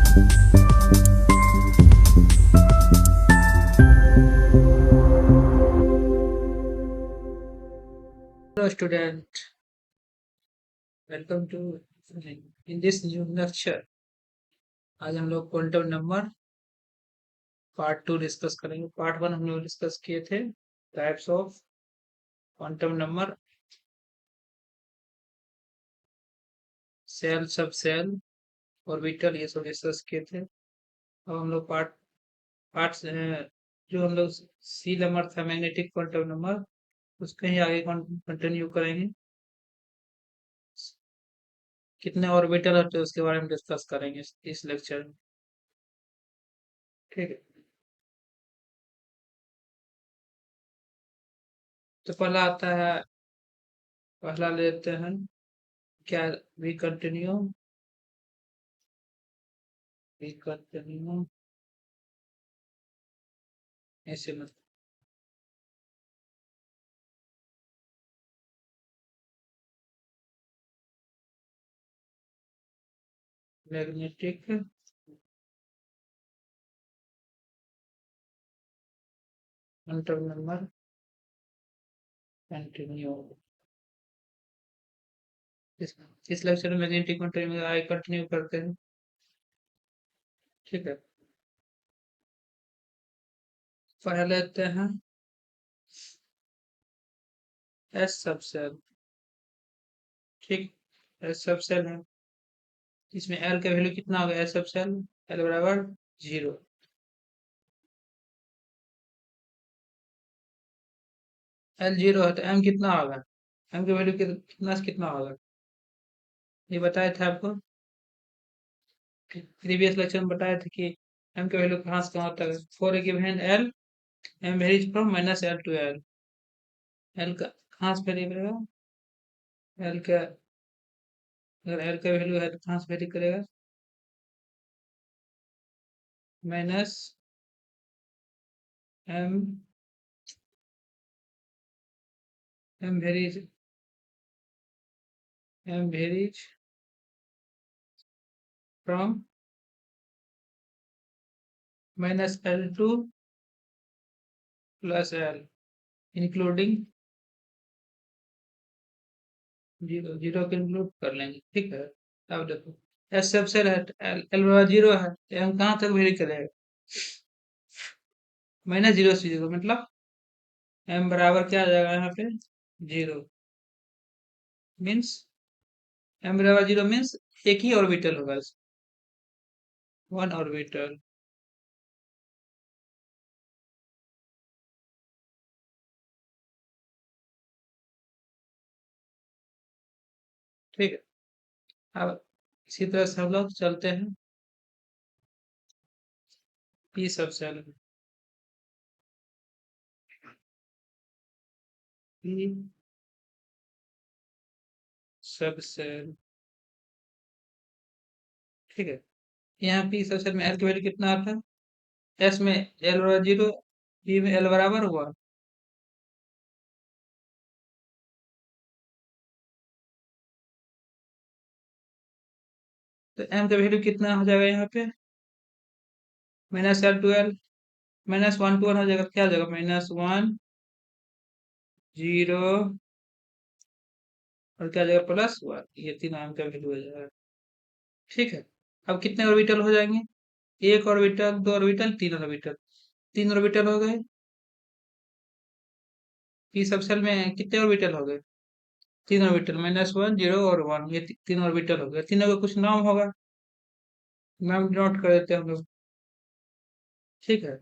Hello student, welcome to in this new lecture. आज हम लोग क्वांटम नंबर पार्ट 2 डिस्कस करेंगे। पार्ट 1 हम लोग डिस्कस किए थे types of quantum number, shell, subshell, orbital, ये सब डिस्कस किए थे। अब हम लोग पार्ट पार्ट जो हम लोग सी नंबर था मैग्नेटिक क्वांटम नंबर, उसके ही आगे कंटिन्यू करेंगे। कितने ऑर्बिटल होते हैं उसके बारे में डिस्कस करेंगे इस लेक्चर में। ठीक है, तो पहला लेते हैं क्या, वी कंटिन्यू ऐसे मत मैग्नेटिक क्वांटम नंबर कंटिन्यू। इस इस लेक्चर में मैग्नेटिक क्वांटम नंबर आगे कंटिन्यू करते हैं। ठीक है, पहले लेते हैं एस सबसेल। ठीक, एस सबसेल है, इसमें एल का वैल्यू कितना होगा? एस सबसेल एल बराबर 0। एल 0 है तो एम कितना होगा? एम का वैल्यू कितना से कितना होगा? ये बताया था आपको, प्रीवियस लेक्चर में बताया था कि एम का वैल्यू कहाँ से कहाँ होता है। For given l, m varies from minus l to l. L का कहाँ से वेरी करेगा? एल का, अगर एल का वैल्यू है तो कहाँ से वेरी करेगा? Minus m, m varies, m varies from minus l to plus l including zero. Zero को इंक्लूड कर लेंगे। ठीक है, अब देखो एस सबसेल है, एल एल बराबर 0 है, एम कहाँ तक वेरी करेगा? माइनस 0 से 0 मतलब एम बराबर क्या आ जाएगा यहाँ पे? 0 मीन्स, एम बराबर 0 मीन्स एक ही ऑर्बिटल होगा, वन ऑर्बिटल। ठीक है, अब इसी तरह से हम लोग चलते हैं पी सबसेल में। पी सबसेल, ठीक है, यहाँ पी सबसेल में एल की वैल्यू कितना आता है? एस में एल बराबर 0, पी में एल बराबर हुआ। तो एम का वैल्यू कितना हो जाएगा यहाँ पे? Minus l to l, minus 1 to 1 हो जाएगा, क्या हो जाएगा? -1 0 और क्या हो जाएगा? +1। ये तीन एम का वैल्यू हो जाएगा। ठीक है, अब कितने ऑर्बिटल हो जाएंगे? एक ऑर्बिटल, दो ऑर्बिटल, तीन ऑर्बिटल। तीन ऑर्बिटल हो गए। पी सबसेल में कितने ऑर्बिटल हो गए? तीन ऑर्बिटल, -1 0 और 1, ये तीन ऑर्बिटल हो गए। तीनों का कुछ नाम होगा, नाम नोट कर देते हैं हम लोग। ठीक है,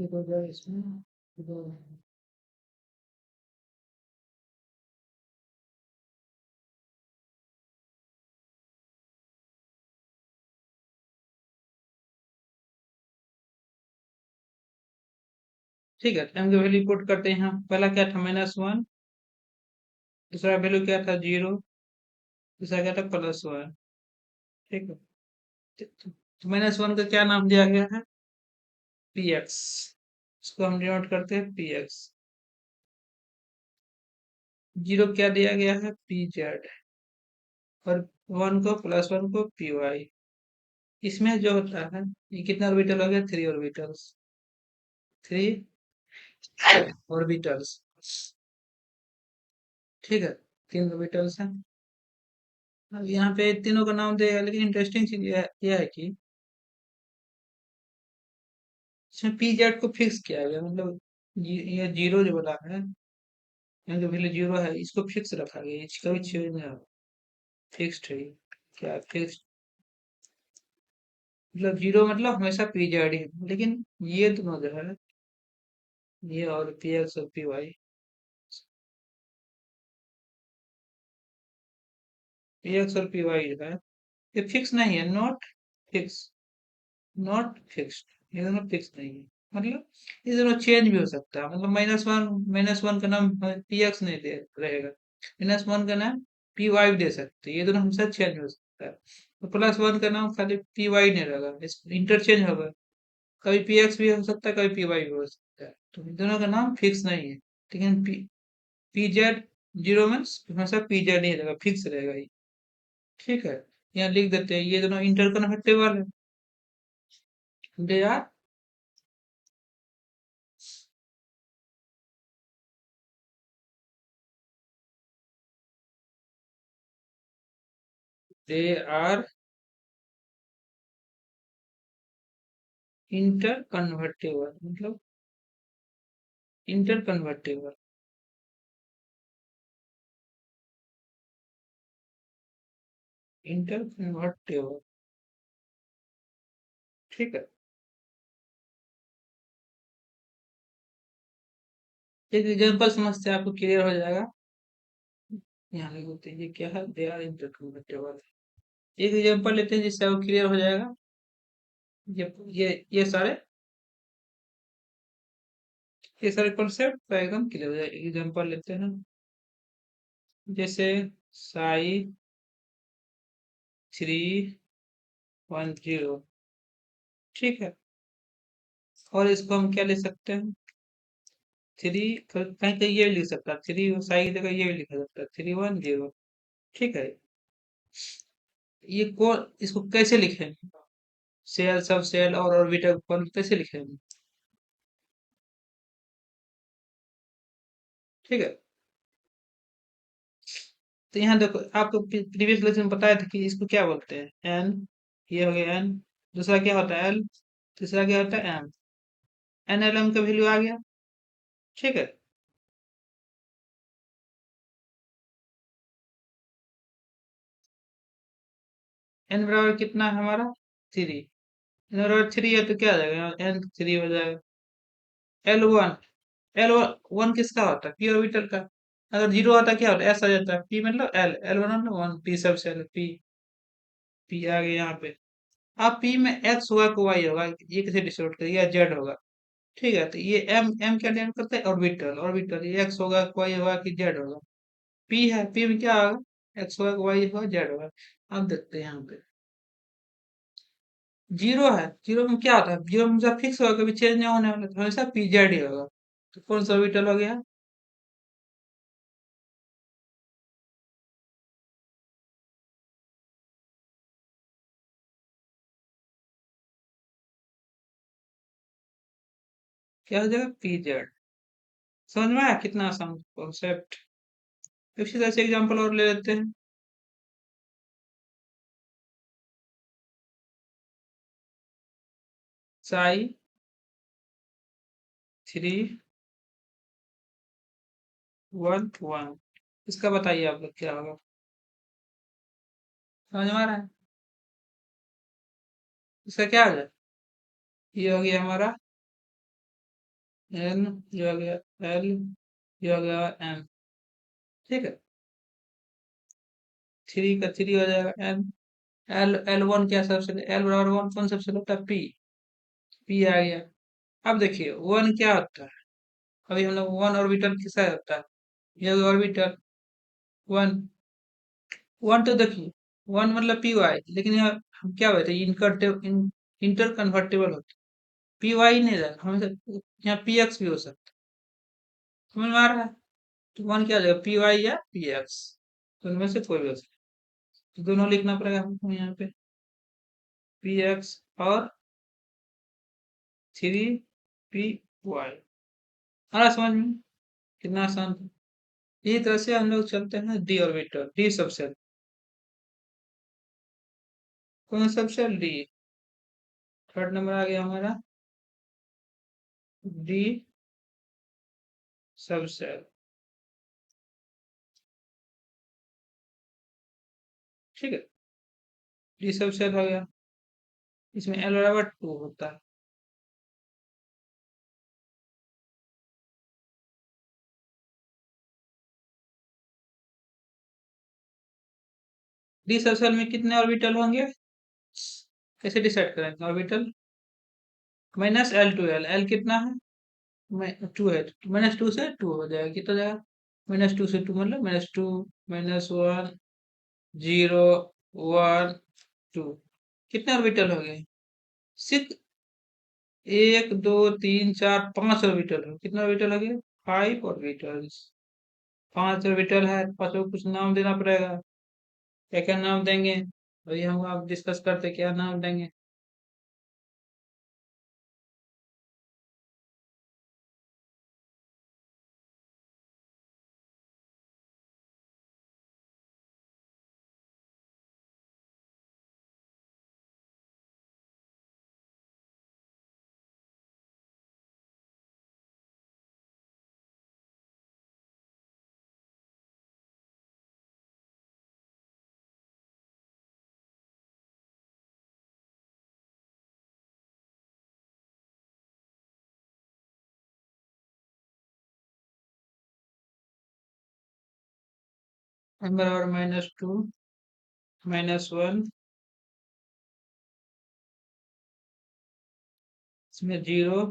एक हो जाए इसमें दो। ठीक है, एम की वैल्यू पुट करते हैं यहाँ। पहला क्या था, -1। दूसरा वैल्यू क्या था, 0। तीसरा क्या था, +1। ठीक है, तो -1 का क्या नाम दिया गया है, पी एक्स। इसको हम डिनोट करते हैं पी एक्स। 0 क्या दिया गया है, पी जेड। और 1 को, +1 को पी वाई। इसमें जो होता है, ये कितना ऑर्बिटल हो गया, 3 ऑर्बिटल्स। 3 ऑर्बिटल्स। ठीक है, 3 ऑर्बिटल्स हैं। अब यहाँ पे तीनों का नाम देगा, लेकिन इंटरेस्टिंग चीज यह है कि इसमें पी जेड को फिक्स किया गया, मतलब ये 0 जो बोला है, यहाँ जो वैल्यू 0 है, इसको फिक्स रखा गया, इसका भी चेंज नहीं होगा, फिक्स्ड है ये। क्या फिक्स, मतलब 0 मतलब हमेशा पी जेड ही है। लेकिन ये दोनों जो है, ये और पी एक्स और पी वाई, पी एक्स और पी वाई जो है, ये फिक्स नहीं है, नॉट फिक्स, नॉट फिक्स्ड। ये दोनों फिक्स नहीं है, मतलब ये दोनों चेंज भी हो सकता है। मतलब -1 का नाम पी एक्स नहीं दे रहेगा, -1 का नाम पी वाई दे सकते हैं, ये दोनों हमेशा चेंज हो सकता है। तो +1 का नाम खाली पी वाई नहीं रहेगा, इंटरचेंज होगा। कभी पी एक्स भी हो सकता है, कभी पी वाई भी हो सकता है, तो इन दोनों का नाम फिक्स नहीं है। लेकिन पी जेड 0 में हमेशा पी जेड नहीं रहेगा, फिक्स रहेगा ये। ठीक है, यहाँ लिख देते हैं, ये दोनों इंटरकनेक्टेबल है। They are they are interconvertible, मतलब इंटर कन्वर्टेबल, इंटर कन्वर्टेबल। ठीक है, एक एग्जांपल समझते हैं, आपको क्लियर हो जाएगा। यहाँ लिख देते हैं, ये क्या है, दे आर इंटर कन्वर्टेबल। एक एग्जांपल लेते हैं जिससे आपको क्लियर हो जाएगा। ये सारे कॉन्सेप्ट का एकदम क्लियर हो जाएगा। एग्जांपल लेते हैं, जैसे Psi 310। ठीक है, और इसको हम क्या ले सकते हैं, थ्री, कहीं कहीं ये भी लिख सकता है, 3 साई की जगह ये भी लिखा सकता है, 310। ठीक है, ये को इसको कैसे लिखें, सेल, सब सेल और ऑर्बिटल कौन कैसे लिखें। ठीक है, तो यहाँ देखो, आपको प्रीवियस लेक्चर में बताया था कि इसको क्या बोलते हैं, एन। ये हो गया एन। दूसरा क्या होता है, एल। तीसरा क्या होता है, एम। एन एल एम का वैल्यू आ गया। ठीक है, एन बराबर कितना है हमारा, 3। एन बराबर 3 है तो क्या आ जाएगा, एन 3 हो जाएगा। L1, L1 किसका होता है, पी ऑर्बिटल का। अगर 0 आता क्या होता है, एस आ जाता है, पी मतलब L1 मतलब 1, पी सब सेल, पी। पी आ गया यहाँ पे। अब पी में एक्स होगा कि वाई होगा, ये किसे डिस्टोर्ट करेगा, जेड होगा। ठीक है, तो ये एम एम क्या डिनोट करता है, ऑर्बिटल। ऑर्बिटल ये एक्स होगा, वाई होगा कि जेड होगा। पी है, पी में क्या होगा, एक्स होगा, वाई होगा, जेड होगा। अब देखते हैं यहाँ पे, 0 है, 0 में क्या होता है, 0 में हमेशा फिक्स होगा, कभी चेंज नहीं होने वाला, तो हमेशा पी जेड ही होगा। तो कौन सा ऑर्बिटल हो गया, क्या हो जाएगा, पी जेड। समझ में आया कितना आसान कॉन्सेप्ट। इसी तरह से एग्जाम्पल और ले लेते हैं। Psi 311। इसका बताइए आप लोग क्या होगा, समझ में आ रहा है, इसका क्या हो जाए, ये हो गया हमारा एन, ये आ गया एल, ये आ गया एम। ठीक है, थ्री का थ्री हो जाएगा एन। एल एल वन क्या सबसे, एल बराबर वन कौन सबसे होता है, पी। पी आ गया। अब देखिए वन क्या होता है, अभी हम लोग वन ऑर्बिटल किसका होता है, ये ऑर्बिटल वन। वन तो देखिए वन मतलब पी वाई, लेकिन यहाँ हम क्या होते हैं, इंटर कन्वर्टेबल होते, पी वाई नहीं रहता हमेशा, यहाँ पी एक्स भी हो सकता है, समझ में आ रहा है। तो वन क्या हो जाएगा, पी वाई या पी एक्स, तो उनमें से कोई भी हो सकता है। तो दोनों लिखना पड़ेगा हमको यहाँ पे, पी एक्स और थ्री पी वाई। आ रहा समझ में, कितना आसान था। इसी तरह से हम लोग चलते हैं डी ऑर्बिटल, डी सबसेल। कौन सा सबसेल, डी। थर्ड नंबर आ गया हमारा डी सबसेल। ठीक है, डी सबसेल हो गया, इसमें एल बराबर टू होता है। डी सबसेल में कितने ऑर्बिटल होंगे, कैसे डिसाइड करेंगे orbital, minus l to l, L कितना है, टू है, माइनस टू से टू हो जाएगा, कितना जाएगा, माइनस टू से टू मतलब minus two, minus one, zero, one, two. कितने ऑर्बिटल हो गए, सिक्स, एक दो तीन चार पांच ऑर्बिटल हो, कितने ऑर्बिटल हो गए, फाइव ऑर्बिटल्स। पांच ऑर्बिटल है, पांचों को कुछ नाम देना पड़ेगा, क्या क्या नाम देंगे, वही हम आप डिस्कस करते क्या नाम देंगे। एम बराबर माइनस टू, माइनस वन, इसमें जीरो,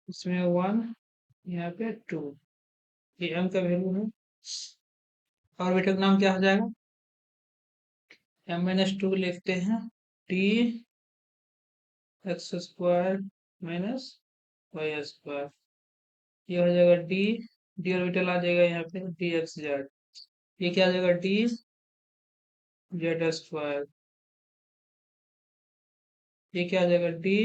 इसमें वन, यहाँ पे टू, ये एम का वैल्यू है। ऑर्बिटल का नाम क्या हो जाएगा, एम माइनस टू लिखते हैं, d x square minus y square, ये हो जाएगा डी, डी ऑर्बिटल आ जाएगा यहाँ पे डी एक्स जेड, ये क्या आ जाएगा डी जेड स्क्वायर, ये क्या आ जाएगा डी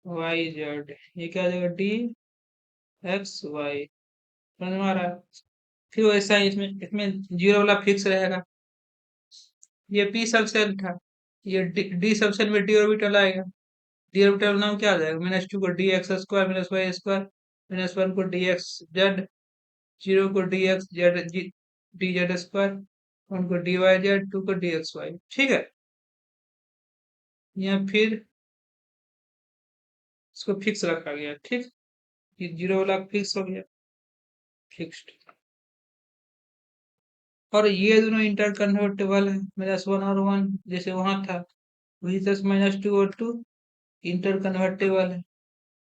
वाई जेड, ये क्या आ जाएगा डी एक्स वाई। समझ में आ रहा है। फिर वैसा ही इसमें इसमें जीरो वाला फिक्स रहेगा, ये पी सबसेल था, ये डी सबसेल में डी ऑर्बिटल आएगा, डी ऑर्बिटल नाम क्या आ जाएगा, माइनस टू को d x square minus y square, minus one को डी एक्स जेड, जीरो को d x z d z square, one को डी वाई जेड, टू को डी एक्स वाई। ठीक है, यहाँ फिर इसको फिक्स रखा गया, ठीक, ये जीरो वाला फिक्स हो गया, फिक्स्ड। और ये दोनों इंटर कन्वर्टेबल है, माइनस वन और वन जैसे वहां था, वही दस माइनस टू और टू इंटर कन्वर्टेबल है,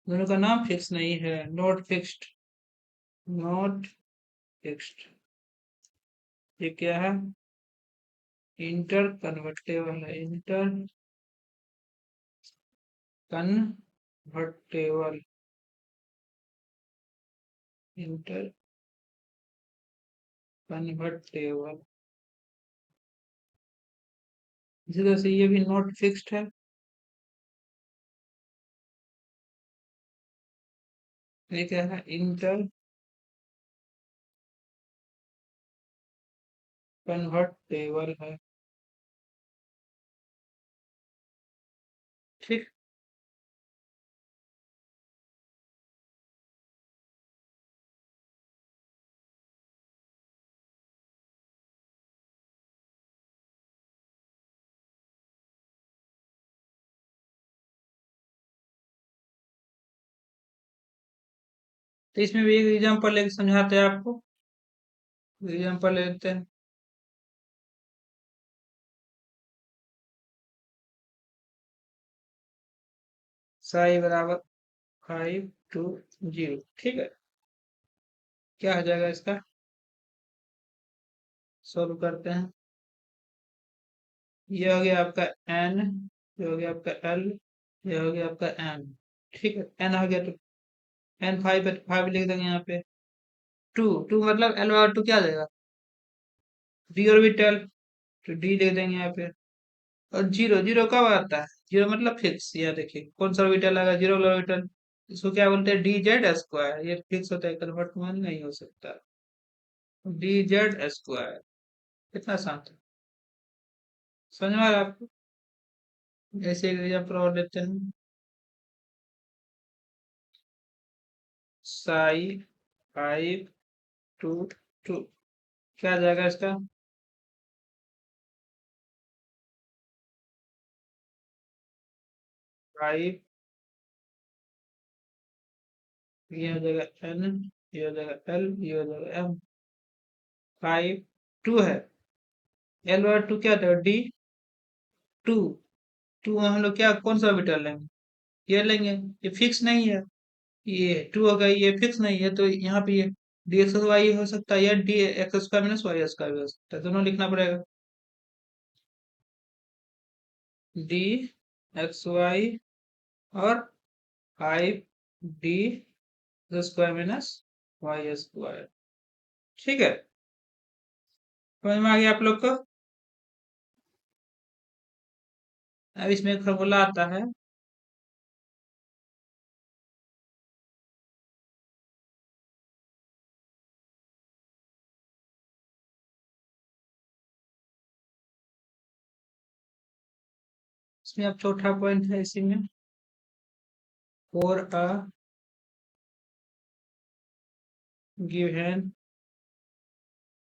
दोनों का नाम फिक्स नहीं है, नॉट फिक्स्ड, नॉट फिक्स्ड। ये क्या है, इंटर कन्वर्टेबल है, इंटर कन्वर्टेबल, इंटर कन्वर्टेबल। इसी तरह से ये भी नॉट फिक्स्ड है, ये क्या है, इंटर कन्वर्टेबल है। ठीक, तो इसमें भी एक एग्जांपल लेके समझाते हैं आपको। एग्जांपल लेते हैं। साई बराबर 5 2 0। ठीक है, क्या हो जाएगा इसका? सॉल्व करते हैं। ये हो गया आपका एन, ये हो गया आपका एल, ये हो गया आपका एम। ठीक है, एन हो गया तो एन 5 है तो 5 लिख देंगे यहाँ पे। टू टू मतलब एल बराबर टू क्या आ जाएगा? डी ऑर्बिटल, तो डी लिख देंगे यहाँ पे। और जीरो, जीरो कब आता है? जीरो मतलब फिक्स। यहाँ देखिए कौन सा ऑर्बिटल आएगा? Zero orbital. इसको क्या बोलते हैं? D z square. ये फिक्स होता है, कन्वर्ट मान नहीं हो सकता। D z square. कितना आसान था, समझ में आ रहा है आपको? ऐसे एक एग्जाम्पल और लेते हैं। साई 5 2 2, क्या आ जाएगा इसका? 5, ये हो जाएगा एन, ये हो जाएगा एल, ये हो जाएगा एम। 5 2 है, एल बार टू क्या था? D to. टू हम लोग क्या कौन सा ऑर्बिटल लेंगे? ये लेंगे। ये फिक्स नहीं है, ये टू होगा, ये फिक्स नहीं है, तो यहाँ पे ये डी एक्स वाई हो सकता है या d x square minus y square भी हो सकता है, दोनों लिखना पड़ेगा। डी एक्स वाई और 5 d square minus y square. ठीक है, समझ में आ गया आप लोग को? अब इसमें एक फॉर्मूला आता है। इसमें अब चौथा पॉइंट है इसी में। For a given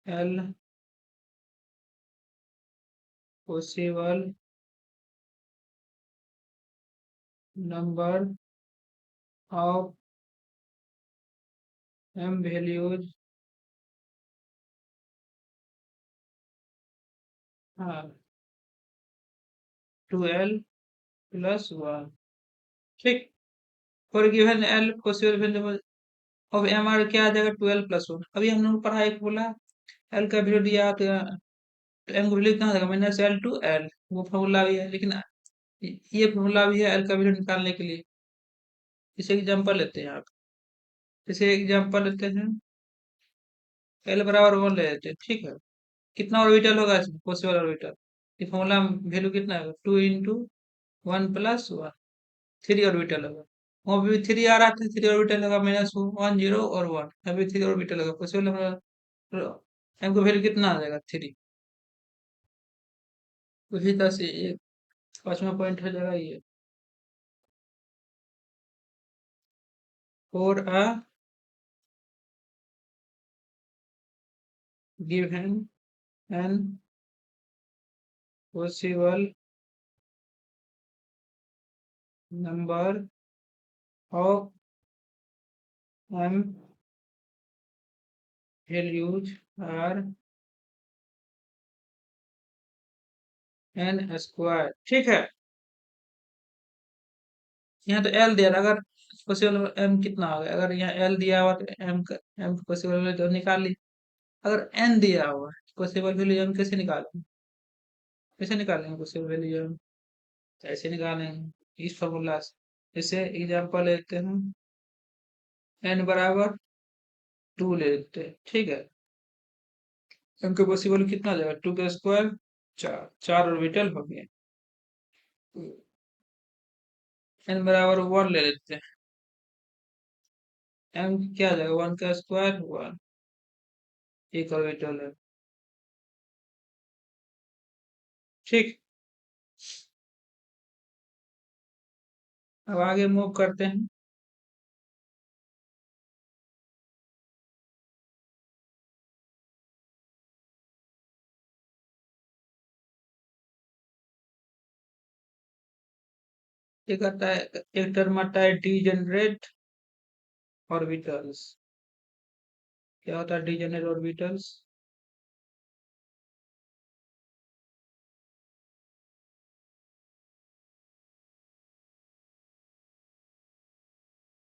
l possible number of m values, हाँ, 2l+1। ठीक। For given l possible value of m are क्या आ जाएगा? 12+1। अभी हम लोग पढ़ा एक बोला एल का वैल्यू दिया तो एम का वैल्यू कहाँ जाएगा? -l to l। वो फॉर्मूला भी है, लेकिन ये फॉर्मूला भी है एल का वैल्यू निकालने के लिए। इसे एग्जांपल लेते हैं आप। इसे एग्जांपल लेते हैं। एल बराबर 1 ले लेते हैं। ठीक है, कितना ऑर्बिटल होगा इसमें? Possible orbital. ये फॉर्मूला वैल्यू कितना है? 2 × 1+1। 3 ऑर्बिटल होगा। वहाँ पे भी 3 आ रहा था, 3 ऑर्बिटल होगा, -1 0 और 1। यहाँ भी 3 ऑर्बिटल होगा, पॉसिबल होगा। एम का वैल्यू कितना आ जाएगा? 3। उसी तरह से एक पांचवा पॉइंट हो जाएगा ये। For a given n possible number of m values are n square. ठीक है, यहाँ तो एल दिया था, अगर पॉसिबल एम कितना होगा? अगर यहाँ एल दिया हुआ तो एम पॉसिबल वैल्यू तो निकाल ली। अगर एन दिया हुआ है पॉसिबल वैल्यू एम कैसे निकालेंगे? कैसे निकालेंगे पॉसिबल वैल्यू एम? ऐसे निकालेंगे इस फॉर्मूला से। जैसे एग्जांपल लेते हैं, एन बराबर 2 ले लेते हैं। ठीक है, एम का पॉसिबल कितना आ जाएगा? 2 का स्क्वायर, 4। 4 ऑर्बिटल हो गए। एन बराबर 1 ले लेते हैं। एम क्या आ जाएगा? 1 का स्क्वायर, 1। एक ऑर्बिटल है। ठीक, अब आगे मूव करते हैं। एक आता है, एक टर्म आता है डी जनरेट। ऑर्बिटल्स। क्या होता है degenerate orbitals?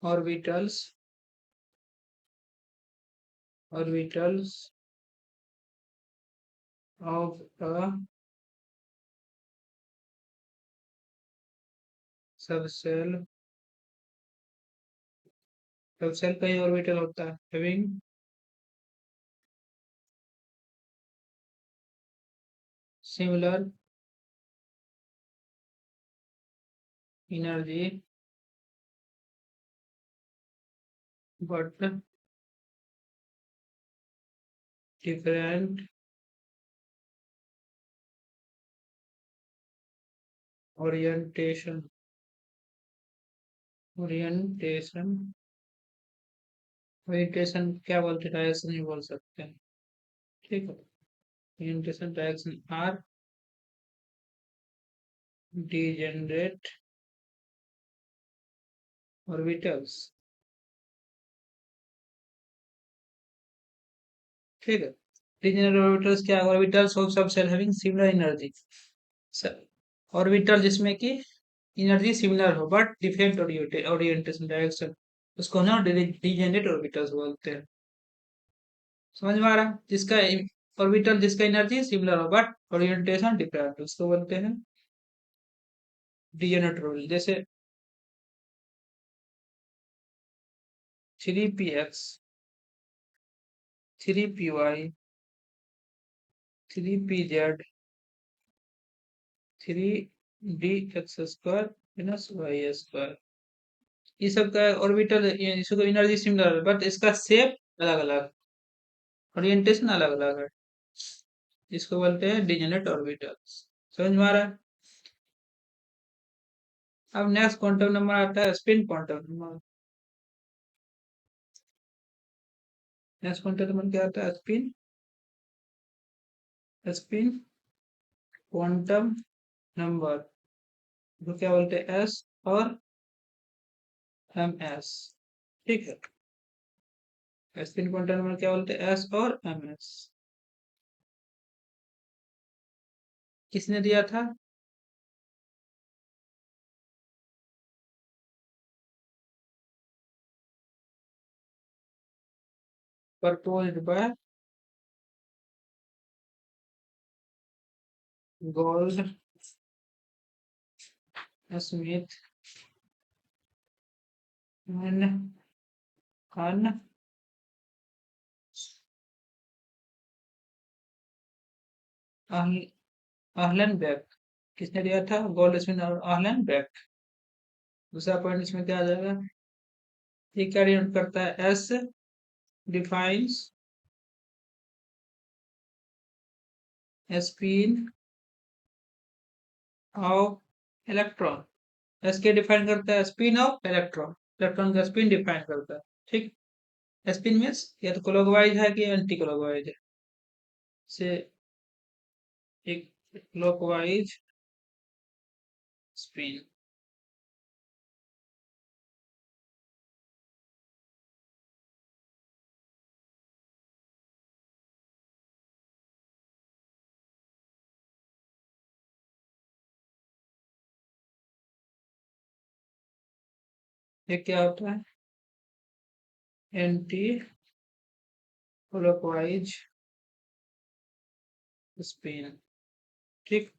Orbitals, orbitals of a subshell, subshell का ही ऑर्बिटल होता है having similar energy but different orientation, orientation, orientation क्या बोलते हैं, डायरेक्शन नहीं बोल सकते हैं, ठीक है। Orientation direction are degenerate orbitals, ठीक है। डिजेनरेट ऑर्बिटल्स क्या, orbitals of subshell having similar energy, orbital जिसमें कि एनर्जी सिमिलर हो बट डिफरेंट ओरिएंटेशन डायरेक्शन, उसको ना डिजेनरेट ऑर्बिटल्स बोलते हैं। समझ में आ रहा है? जिसका ऑर्बिटल जिसका एनर्जी सिमिलर हो बट ओरिएंटेशन डिफरेंट, उसको बोलते हैं डिजेनरेट ऑर्बिटल। जैसे 3 px, 3 py, 3 pz, 3 d x² minus y², ये सब का ऑर्बिटल, इसको एनर्जी सिमिलर है बट इसका शेप अलग अलग, ओरिएंटेशन अलग अलग है, इसको बोलते हैं डिजेनरेट ऑर्बिटल्स। समझ में आ रहा है? अब नेक्स्ट क्वांटम नंबर आता है spin quantum number. Next quantum number क्या आता है? स्पिन, स्पिन क्वांटम नंबर, तो क्या बोलते हैं एस और एम एस, ठीक है। स्पिन क्वांटम नंबर क्या बोलते हैं? एस और एम एस। किसने दिया था? Proposed by Goudsmit and Uhlenbeck. किसने दिया था? गोल्ड स्मिथ और आहलन बैक। दूसरा पॉइंट इसमें क्या आ जाएगा? ये क्या डिनोट करता है? S defines spin off electron. S के डिफाइन करता है स्पिन ऑफ इलेक्ट्रॉन, इलेक्ट्रॉन का स्पिन डिफाइन करता है, ठीक। स्पिन मीन्स या तो क्लॉकवाइज है कि एंटी क्लॉकवाइज है, से एक क्लॉकवाइज स्पिन। ये क्या होता है? एंटी क्लॉकवाइज स्पिन, ठीक।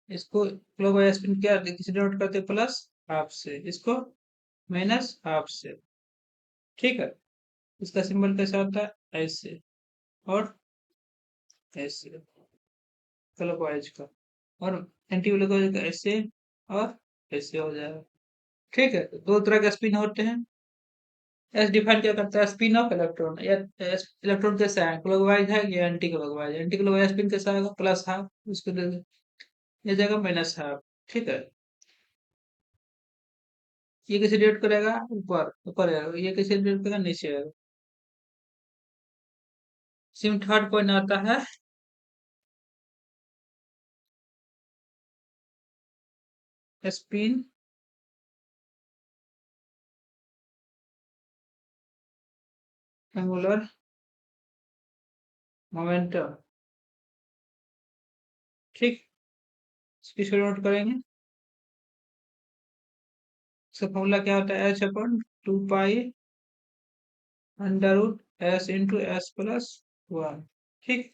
इसको क्लॉकवाइज स्पिन क्या किसी डिनोट करते हैं? प्लस हाफ से, इसको माइनस हाफ से, ठीक है। इसका सिंबल कैसा होता है? ऐसे और ऐसे, क्लॉकवाइज का। और एंटी क्लॉकवाइज का ऐसे और ऐसे हो जाएगा, ठीक है। तो दो तरह के स्पिन होते हैं। एस डिफाइन क्या करता है? स्पिन ऑफ इलेक्ट्रॉन, या इलेक्ट्रॉन कैसा है, क्लॉकवाइज है या anti clockwise? Anti clockwise spin कैसा आएगा? प्लस हाफ, उसको दे दे, ये जाएगा माइनस हाफ, ठीक है। ये किसे डिनोट करेगा? ऊपर, ऊपर आएगा। ये किसे डिनोट करेगा? नीचे आएगा। सिम थर्ड पॉइंट आता है स्पिन एंगुलर मोमेंटम। ठीक, इसको नोट करेंगे। इसका फॉर्मूला क्या होता है, h/2 पाई √s इंटू s प्लस 1। ठीक,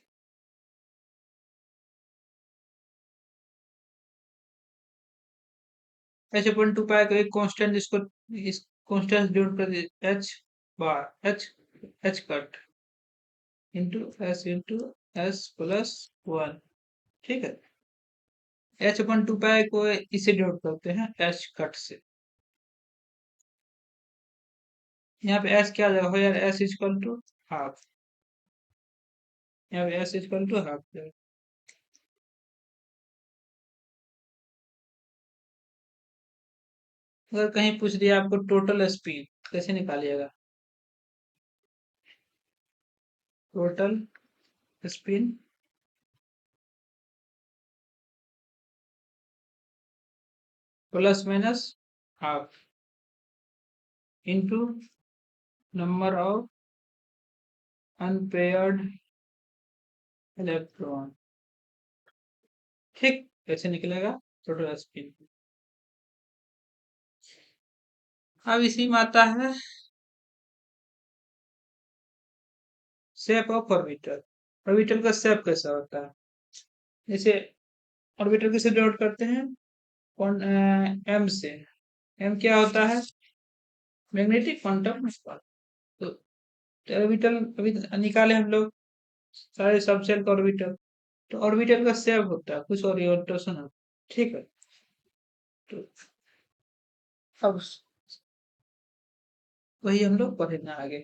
h/2 पाई को एक कांस्टेंट, इसको इस कांस्टेंट डिनोट कर दीजिए h बार h cut into s plus 1। ठीक है, h/2 पाई को इसे डिनोट करते हैं h कट से। यहाँ पे s क्या आ जाएगा, हो यार s इक्वल टू हाफ। यहाँ पे s इक्वल टू हाफ जाएगा। अगर कहीं पूछ दिया आपको टोटल स्पीड कैसे निकालिएगा, total spin plus minus half into number of unpaired electron. ठीक, कैसे निकलेगा टोटल स्पिन। अब इसी में आता है शेप ऑफ ऑर्बिटल। ऑर्बिटल का शेप कैसा होता है, जैसे ऑर्बिटल किसे डिनोट करते हैं, एम से। एम क्या होता है, मैग्नेटिक क्वांटम नंबर। तो ऑर्बिटल अभी निकाले हम लोग सारे सब शेल का ऑर्बिटल। तो ऑर्बिटल का शेप होता है कुछ ओरिएंटेशन होता है। ठीक है, तो अब वही हम लोग पढ़ेंगे आगे।